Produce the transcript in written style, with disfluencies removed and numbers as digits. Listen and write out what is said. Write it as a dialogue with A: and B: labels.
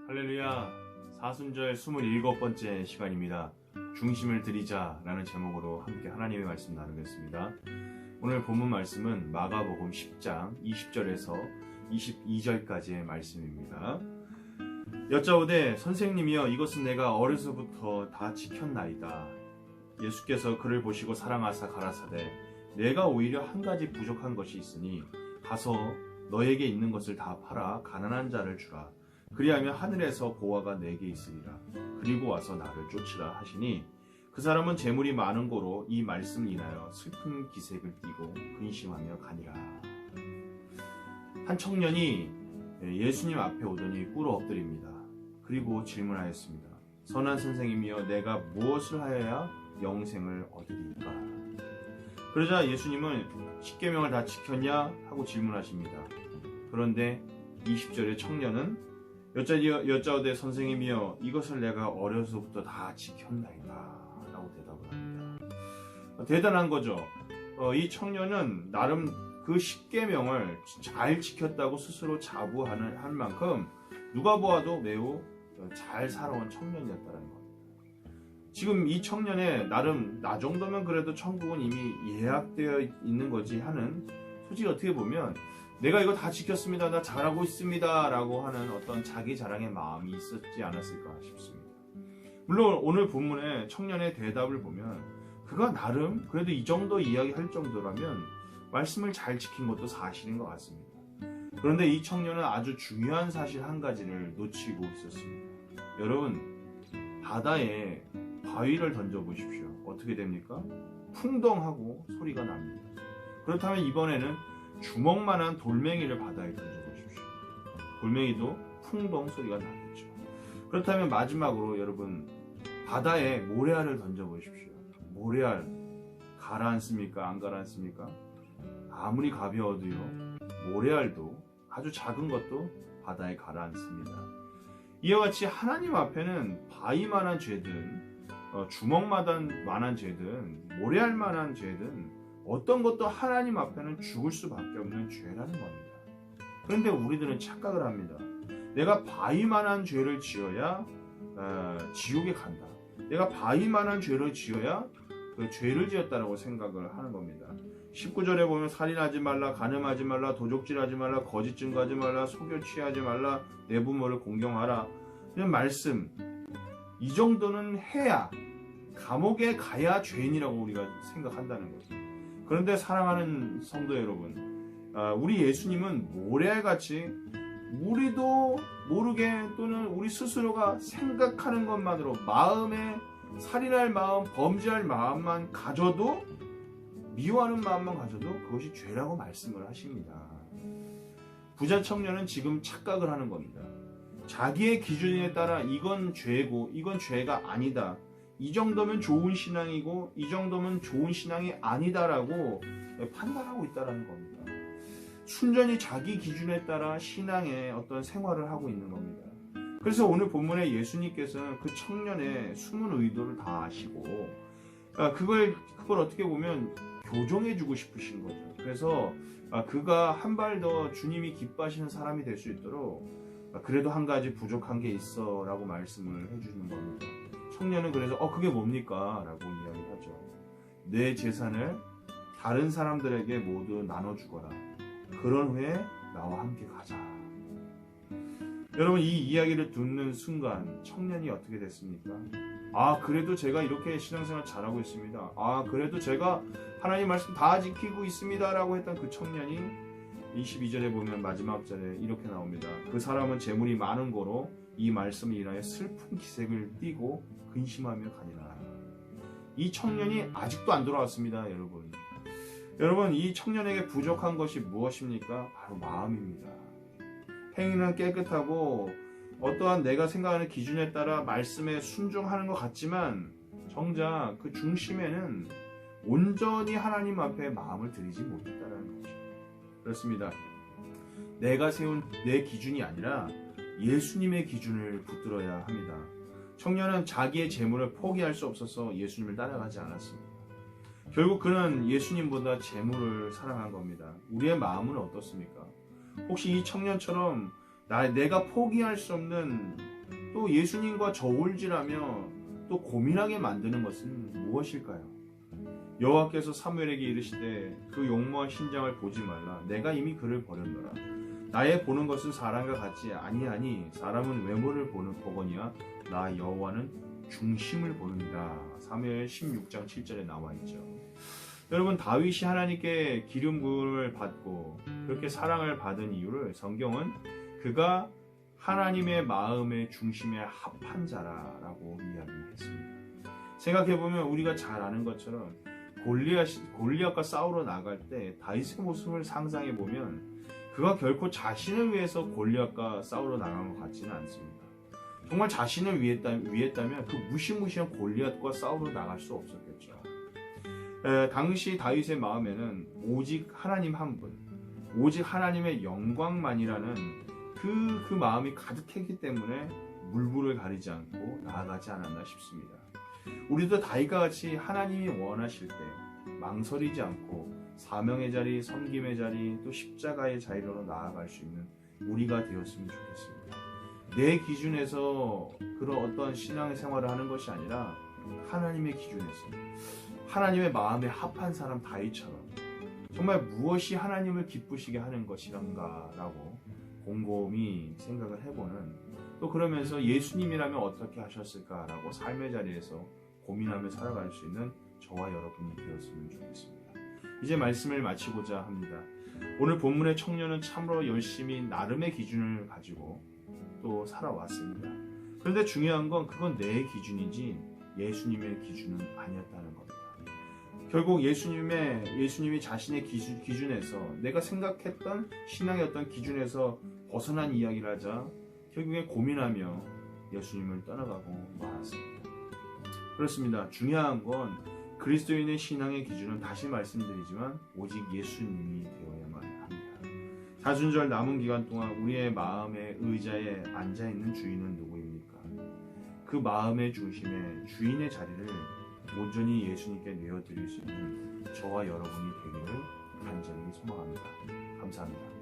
A: 할렐루야. 사순절 27번째 시간입니다. 중심을 드리자 라는 제목으로 함께 하나님의 말씀 나누겠습니다. 오늘 본문 말씀은 마가복음 10장 20절에서 22절까지의 말씀입니다. 여짜오되 선생님이여 이것은 내가 어려서부터 다 지켰나이다. 예수께서 그를 보시고 사랑하사 가라사대 내가 오히려 한 가지 부족한 것이 있으니 가서 너에게 있는 것을 다 팔아 가난한 자를 주라. 그리하면 하늘에서 보화가 내게 있으리라. 그리고 와서 나를 쫓으라 하시니 그 사람은 재물이 많은 고로 이 말씀을 인하여 슬픈 기색을 띠고 근심하며 가니라. 한 청년이 예수님 앞에 오더니 꿇어 엎드립니다. 그리고 질문하였습니다. 선한 선생님이여 내가 무엇을 하여야 영생을 얻으리까? 그러자 예수님은 십계명을 다 지켰냐? 하고 질문하십니다. 그런데 20절에 청년은 여짜오되 선생님이여 이것을 내가 어려서부터 다 지켰나이다 라고 대답을 합니다. 대단한 거죠. 이 청년은 나름 그 십계명을 잘 지켰다고 스스로 자부할 만큼 누가 보아도 매우 잘 살아온 청년이었다는 겁니다. 지금 이 청년의 나름 나 정도면 그래도 천국은 이미 예약되어 있는 거지 하는, 솔직히 어떻게 보면 내가 이거 다 지켰습니다, 나 잘하고 있습니다 라고 하는 어떤 자기 자랑의 마음이 있었지 않았을까 싶습니다. 물론 오늘 본문의 청년의 대답을 보면 그가 나름 그래도 이 정도 이야기할 정도라면 말씀을 잘 지킨 것도 사실인 것 같습니다. 그런데 이 청년은 아주 중요한 사실 한 가지를 놓치고 있었습니다. 여러분, 바다에 바위를 던져보십시오. 어떻게 됩니까? 풍덩하고 소리가 납니다. 그렇다면 이번에는 주먹만한 돌멩이를 바다에 던져보십시오. 돌멩이도 풍덩 소리가 나겠죠. 그렇다면 마지막으로 여러분, 바다에 모래알을 던져보십시오. 모래알 가라앉습니까? 안 가라앉습니까? 아무리 가벼워도요, 모래알도 아주 작은 것도 바다에 가라앉습니다. 이와 같이 하나님 앞에는 바위만한 죄든 주먹만한 죄든 모래알만한 죄든 어떤 것도 하나님 앞에는 죽을 수밖에 없는 죄라는 겁니다. 그런데 우리들은 착각을 합니다. 내가 바위만한 죄를 지어야 지옥에 간다. 내가 바위만한 죄를 지어야 그 죄를 지었다라고 생각을 하는 겁니다. 19절에 보면 살인하지 말라, 간음하지 말라, 도적질하지 말라, 거짓 증거하지 말라, 속여 취하지 말라, 내 부모를 공경하라. 이런 말씀, 이 정도는 해야, 감옥에 가야 죄인이라고 우리가 생각한다는 거죠. 그런데 사랑하는 성도 여러분, 우리 예수님은 모래알같이 우리도 모르게 또는 우리 스스로가 생각하는 것만으로 마음에 살인할 마음, 범죄할 마음만 가져도, 미워하는 마음만 가져도 그것이 죄라고 말씀을 하십니다. 부자 청년은 지금 착각을 하는 겁니다. 자기의 기준에 따라 이건 죄고 이건 죄가 아니다, 이 정도면 좋은 신앙이고 이 정도면 좋은 신앙이 아니다라고 판단하고 있다는 겁니다. 순전히 자기 기준에 따라 신앙의 어떤 생활을 하고 있는 겁니다. 그래서 오늘 본문에 예수님께서는 그 청년의 숨은 의도를 다 아시고 그걸 어떻게 보면 교정해주고 싶으신 거죠. 그래서 그가 한 발 더 주님이 기뻐하시는 사람이 될 수 있도록 그래도 한 가지 부족한 게 있어 라고 말씀을 해주는 겁니다. 청년은 그래서 그게 뭡니까? 라고 이야기하죠. 내 재산을 다른 사람들에게 모두 나눠주거라. 그런 후에 나와 함께 가자. 여러분, 이 이야기를 듣는 순간 청년이 어떻게 됐습니까? 그래도 제가 이렇게 신앙생활 잘하고 있습니다. 그래도 제가 하나님 말씀 다 지키고 있습니다 라고 했던 그 청년이 22절에 보면 마지막 절에 이렇게 나옵니다. 그 사람은 재물이 많은 거로 이 말씀을 인하여 슬픈 기색을 띠고 근심하며 가니라. 이 청년이 아직도 안 돌아왔습니다. 여러분, 이 청년에게 부족한 것이 무엇입니까? 바로 마음입니다. 행위는 깨끗하고 어떠한 내가 생각하는 기준에 따라 말씀에 순종하는 것 같지만 정작 그 중심에는 온전히 하나님 앞에 마음을 들이지 못했다는 거죠. 그렇습니다. 내가 세운 내 기준이 아니라 예수님의 기준을 붙들어야 합니다. 청년은 자기의 재물을 포기할 수 없어서 예수님을 따라가지 않았습니다. 결국 그는 예수님보다 재물을 사랑한 겁니다. 우리의 마음은 어떻습니까? 혹시 이 청년처럼 내가 포기할 수 없는 또 예수님과 저울질하며 또 고민하게 만드는 것은 무엇일까요? 여호와께서 사무엘에게 이르시되 그 용모한 신장을 보지 말라. 내가 이미 그를 버렸노라. 나의 보는 것은 사람과 같지 아니하니 사람은 외모를 보거니와 나 여호와는 중심을 보느니라. 사무엘 16장 7절에 나와 있죠. 여러분, 다윗이 하나님께 기름 부음을 받고 그렇게 사랑을 받은 이유를 성경은 그가 하나님의 마음의 중심에 합한 자라라고 이야기했습니다. 생각해보면 우리가 잘 아는 것처럼 골리앗과 싸우러 나갈 때 다윗의 모습을 상상해보면 그가 결코 자신을 위해서 골리앗과 싸우러 나간 것 같지는 않습니다. 정말 자신을 위했다면 그 무시무시한 골리앗과 싸우러 나갈 수 없었겠죠. 당시 다윗의 마음에는 오직 하나님 한 분, 오직 하나님의 영광만이라는 그 마음이 가득했기 때문에 물불을 가리지 않고 나아가지 않았나 싶습니다. 우리도 다윗과 같이 하나님이 원하실 때 망설이지 않고 사명의 자리, 섬김의 자리, 또 십자가의 자리로 나아갈 수 있는 우리가 되었으면 좋겠습니다. 내 기준에서 그런 어떤 신앙의 생활을 하는 것이 아니라 하나님의 기준에서 하나님의 마음에 합한 사람 다윗처럼 정말 무엇이 하나님을 기쁘시게 하는 것이란가라고 곰곰이 생각을 해보는, 또 그러면서 예수님이라면 어떻게 하셨을까라고 삶의 자리에서 고민하며 살아갈 수 있는 저와 여러분이 되었으면 좋겠습니다. 이제 말씀을 마치고자 합니다. 오늘 본문의 청년은 참으로 열심히 나름의 기준을 가지고 또 살아왔습니다. 그런데 중요한 건 그건 내 기준이지 예수님의 기준은 아니었다는 겁니다. 결국 예수님이 자신의 기준에서 내가 생각했던 신앙의 어떤 기준에서 벗어난 이야기를 하자 결국에 고민하며 예수님을 떠나가고 말았습니다. 그렇습니다. 중요한 건 그리스도인의 신앙의 기준은 다시 말씀드리지만 오직 예수님이 되어야만 합니다. 사순절 남은 기간 동안 우리의 마음의 의자에 앉아있는 주인은 누구입니까? 그 마음의 중심에 주인의 자리를 온전히 예수님께 내어드릴 수 있는 저와 여러분이 되기를 간절히 소망합니다. 감사합니다.